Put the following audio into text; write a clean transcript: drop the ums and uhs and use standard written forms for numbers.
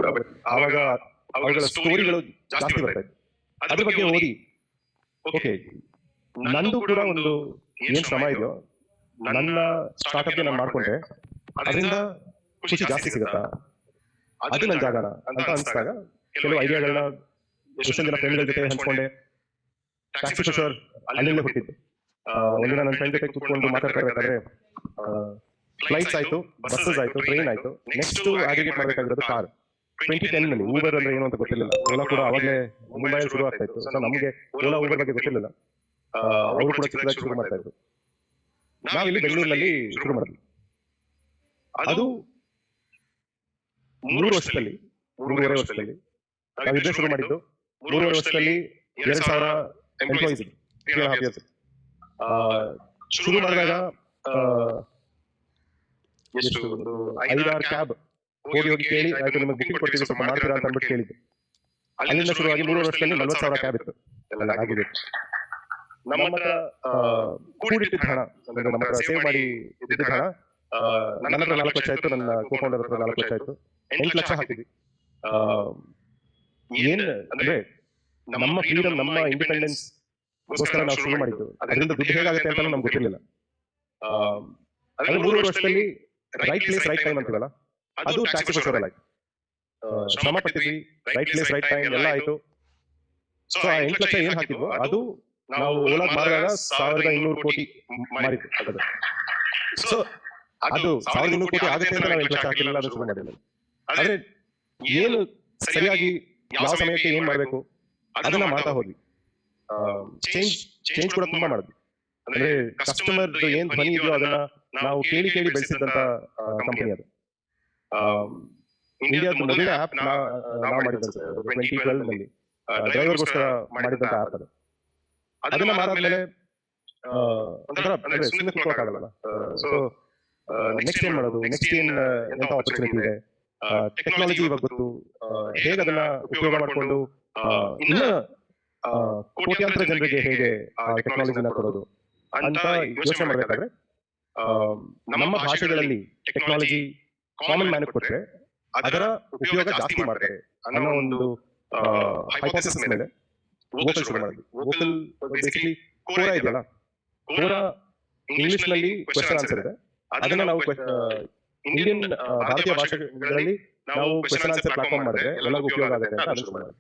ಕೂಡ. ಬಟ್ ಆವಾಗ ಅವುಗಳ ಸ್ಟೋರಿಗಳು ಜಾಸ್ತಿ ಬರ್ತಾ ಇತ್ತು. ಅದ್ರ ಬಗ್ಗೆ ಓದಿ ಓಕೆ ನಂದು ಕೂಡ ಒಂದು ಏನ್ ಶ್ರಮ ಇದೆಯೋ ನನ್ನ ಸ್ಟಾರ್ಟ್ಅಪ್ಗೆ ನಾನು ಮಾಡ್ಕೊಂಡೆ ಅದರಿಂದ ಖುಷಿ ಜಾಸ್ತಿ ಸಿಗುತ್ತಾ, ಅದು ನನ್ನ ಜಾಗನ ಅಂತ ಅನ್ಸಿದಾಗ ಕೆಲವು ಐಡಿಯಾಗಳನ್ನ ಎಷ್ಟೊಂದು ಜನ ಫ್ರೆಂಡ್ಗಳ ಜೊತೆ ಹಂಚ್ಕೊಂಡೆ. ಟ್ಯಾಕ್ಸಿ ಶೋರ್ ಅಲ್ಲಿಂದ ಹುಟ್ಟಿದ್ದು. ಒಂದಿನ ನನ್ನ ಫ್ರೆಂಡ್ ಜೊತೆ ಕೂತ್ಕೊಂಡು ಮಾತಾಡ್ತಾ ಇರ್ಬೇಕಾದ್ರೆ ಫ್ಲೈಟ್ಸ್ ಆಯ್ತು, ಬಸ್ಸಸ್ ಆಯ್ತು, ಟ್ರೈನ್ ಆಯ್ತು, ನೆಕ್ಸ್ಟ್ ಅಗ್ರಿಗೇಟ್ ಮಾಡಬೇಕಾಗಿರೋದು ಕಾರ್. 2010 ನಲ್ಲಿ ಊಬರ್ ಅಂದ್ರೆ ಏನು ಅಂತ ಗೊತ್ತಿರಲಿಲ್ಲ. ಓಲಾ ಕೂಡ ಅವಾಗಲೇ ಮುಂಬೈಯಲ್ಲಿ ಶುರು ಆಗ್ತಾ ಇತ್ತು. ಸೊ ನಮಗೆ ಓಲಾ ಊಬರ್ ಬಗ್ಗೆ ಗೊತ್ತಿರಲಿಲ್ಲ. ಅವರು ಕೂಡ ಚಿಕ್ಕದಾಗಿ ಶುರು ಮಾಡ್ತಾ ಇದ್ರು. ನಾವಿಲ್ಲಿ ಬೆಂಗಳೂರಿನಲ್ಲಿ ಶುರು ಮಾಡಿದ್ವಿ. ಅದು 3 ವರ್ಷದಲ್ಲಿ 3.5 ವರ್ಷದಲ್ಲಿ ನಾವಿದ್ರೆ ಶುರು ಮಾಡಿದ್ದು. 3.5 ವರ್ಷದಲ್ಲಿ 2,000 ಎಂಪ್ಲಾಯೀಸ್ ಇದ್ರು. 3.5 years ಶುರು ಮಾಡಿದಾಗ ಎಷ್ಟು 5-6 ಕ್ಯಾಬ್ ಹೋಗಿ ಕೇಳಿ ಆಯ್ತು ನಿಮಗೆ ಬುಕಿಂಗ್ ಕೊಡ್ತೀವಿ ಸ್ವಲ್ಪ ಮಾಡ್ತೀರಾ ಅಂತ ಅಂದ್ಬಿಟ್ಟು ಕೇಳಿದ್ದು. ಅಲ್ಲಿಂದ ಶುರುವಾಗಿ 3 ವರ್ಷದಲ್ಲಿ 40,000 ಕ್ಯಾಬ್ ಇತ್ತು ಎಲ್ಲ ಆಗಿದೆ. ನಮ್ಮ ಹತ್ರ ಕೂಡಿಟ್ಟಿದ್ದ ಹಣ ಅಂದ್ರೆ ನಮ್ಮ ಹತ್ರ ಸೇವ್ ಮಾಡಿ ಇದ್ದಿದ್ದ ಹಣ ನನ್ನ ಹತ್ರ 4 ಲಕ್ಷ ಆಯ್ತು, ನನ್ನ ಕೋಫೌಂಡರ್ ಹತ್ರ 4 ಲಕ್ಷ ಆಯ್ತು, 8 ಲಕ್ಷ ಹಾಕಿದ್ವಿ. ಏನ್ ಅಂದ್ರೆ ನಮ್ಮ ಫ್ರೀಡಮ್, ನಮ್ಮ ಇಂಡಿಪೆಂಡೆನ್ಸ್ ಗೋಸ್ಕರ ನಾವು ಶುರು ಮಾಡಿದ್ದು. ಅದರಿಂದ ದುಡ್ಡು ಹೇಗಾಗುತ್ತೆ ಅಂತ ನಮ್ಗೆ ಗೊತ್ತಿರಲಿಲ್ಲ. ಅದ್ರ 3 ವರ್ಷದಲ್ಲಿ ರೈಟ್ ಪ್ಲೇಸ್ ರೈಟ್ ಟೈಮ್ ಅಂತೀವಲ್ಲ, ಅದು ಟ್ಯಾಕ್ಸಿ ಶೋರ್ ಆಯ್ತು. ಶ್ರಮ ಪಟ್ಟಿದ್ವಿ, ರೈಟ್ ಪ್ಲೇಸ್ ರೈಟ್ ಟೈಮ್ ಎಲ್ಲ ಆಯ್ತು. ಸೊ ಆ 8 ಲಕ್ಷ ಏನ್ ಹಾಕಿದ್ವು ಅದು ನಾವು ಓಲಾ ಮಾಡಿದಾಗ 1,200 ಕೋಟಿ ಮಾರಿದ್ವಿ. ಸೊ ಅದು 1,200 ಕೋಟಿ ಆಗುತ್ತೆ ಅಂತ ನಾವು 8 ಲಕ್ಷ ಹಾಕಿಲ್ಲ, ಅದು ಶುರು ಮಾಡಿಲ್ಲ. ಆದ್ರೆ ಏನು ಸರಿಯಾಗಿ ಯಾವ ಸಮಯಕ್ಕೆ ಏನ್ ಮಾಡ್ಬೇಕು ಅದನ್ನ ಮಾಡ್ತಾ ಹೋದ್ವಿ. ಚೇಂಜ್ ಕೂಡ ತುಂಬಾ ಮಾಡಿದ್ವಿ. ಅಂದ್ರೆ ಕಸ್ಟಮರ್ ಏನ್ ಧ್ವನಿ ಇದೆಯೋ ಅದನ್ನ ನಾವು ಕೇಳಿ ಬೆಳೆಸಿದಂತ ಕಂಪನಿ ಅದು. ಇಂಡಿಯಾದ ಮೊದಲ ಆಪ್ ನಾವು ಮಾಡಿದ್ದ 2012 ನಲ್ಲಿ ಡ್ರೈವರ್ಗೋಸ್ಕರ ಮಾಡಿದಂತ ಆಪ್ ಅದು. ಅದನ್ನ ಮಾಡಾದ್ಮೇಲೆ ಒಂಥರ ಸುಮ್ಮನೆ ಕೂತ್ಕೊಳ್ಳೋಕ್ಕಾಗಲ್ಲ. ಸೊ ನೆಕ್ಸ್ಟ್ ಏನ್ ಮಾಡೋದು, ನೆಕ್ಸ್ಟ್ ಎಂತ ಆಪರ್ಚುನಿಟಿ ಇದೆ, ಟೆಕ್ನಾಲಜಿ ಇವಾಗ ಗೊತ್ತು, ಹೇಗೆ ಅದನ್ನ ಉಪಯೋಗ ಮಾಡಿಕೊಂಡು ಇನ್ನ ಕೋಟ್ಯಾಂತರ ಜನರಿಗೆ ಹೇಗೆ ಆ ಟೆಕ್ನಾಲಜಿನ ಕೊಡೋದು ಅಂತ ಯೋಚನೆ ಮಾಡಬೇಕಾದ್ರೆ ನಮ್ಮ ಭಾಷೆಗಳಲ್ಲಿ ಟೆಕ್ನಾಲಜಿ ಕಾಮನ್ ಮ್ಯಾನ್ ಕೊಟ್ರೆ ಅದರ ಉಪಯೋಗ ಜಾಸ್ತಿ ಮಾಡ್ತಾರೆ ಅನ್ನೋ ಒಂದು ಹೈಪೋಥೆಸಿಸ್ ಮೇಲೆ ವೋಕಲ್ ಶುರು ಮಾಡಿದ್ವಿ. ವೋಕಲ್ ಬೇಸಿಕಲಿ ಕೋರಾ ಇದೆಯಲ್ಲ, ಕೋರಾ ಇಂಗ್ಲಿಷ್ ನಲ್ಲಿ ಕ್ವೆಶ್ಚನ್ ಆನ್ಸರ್ ಇದೆ. ಅದನ್ನ ನಾವು ಇಂಡಿಯನ್ ಭಾರತೀಯ ಭಾಷೆಗಳಲ್ಲಿ ನಾವು ಕ್ವೆಶ್ಚನ್ ಆನ್ಸರ್ ಪ್ಲಾಟ್ಫಾರ್ಮ್ ಮಾಡಿದ್ರೆ ಎಲ್ಲರಿಗೂ ಉಪಯೋಗ ಆಗುತ್ತೆ ಅಂತ ಅದನ್ನು ಶುರು ಮಾಡಿದ್ವಿ.